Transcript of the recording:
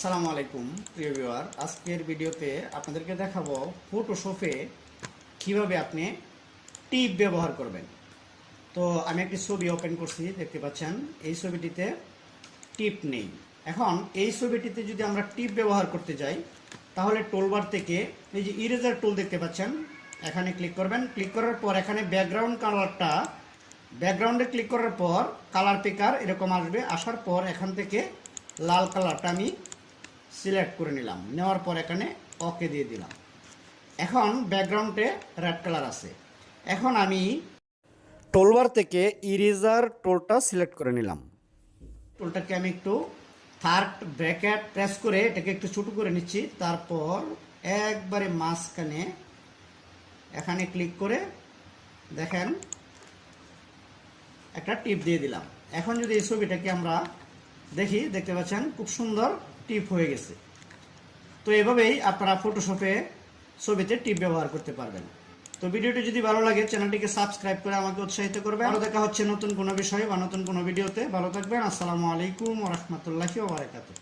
আসসালামু আলাইকুম প্রিয় ভিউয়ার, আজকের ভিডিওতে আপনাদেরকে দেখাবো ফটোশপে কিভাবে আপনি টিপ ব্যবহার করবেন। তো আমি একটি ছবি ওপেন করছি, দেখতে পাচ্ছেন এই ছবিটিতে টিপ নেই। এখন এই ছবিটিতে যদি আমরা টিপ ব্যবহার করতে যাই তাহলে টুলবার থেকে এই যে ইরেজার টুল দেখতে পাচ্ছেন, এখানে ক্লিক করবেন। ক্লিক করার পর এখানে ব্যাকগ্রাউন্ডে ক্লিক করার পর কালার পিকার এরকম আসবে। আসার পর এখান থেকে লাল কালারটা আমি সিলেক্ট করে নিলাম, নেওয়ার পর এখানে ওকে দিয়ে দিলাম। এখন ব্যাকগ্রাউন্ডে রেড কালার আছে। এখন আমি টুলবার থেকে ইরেজার টুলটা সিলেক্ট করে নিলাম। টুলটাকে আমি একটু থার্ড ব্র্যাকেট প্রেস করে এটাকে একটু ছোটো করে নিচ্ছি। তারপর একবারে মাঝখানে এখানে ক্লিক করে দেখেন একটা টিপ দিয়ে দিলাম। এখন যদি এই ছবিটাকে আমরা দেখি, দেখতে পাচ্ছেন খুব সুন্দর টিপ হয়ে গেছে। তো এভাবেই আপনারা ফটোশপে ছবিতে টিপ ব্যবহার করতে পারবেন। তো ভিডিওটি যদি ভালো লাগে চ্যানেলটিকে সাবস্ক্রাইব করে আমাকে উৎসাহিত করবেন। ভালো দেখা হচ্ছে নতুন কোনো বিষয় বা নতুন কোনো ভিডিওতে। ভালো থাকবেন। আসসালামু আলাইকুম ওয়া রাহমাতুল্লাহি ওয়া বারাকাতুহু।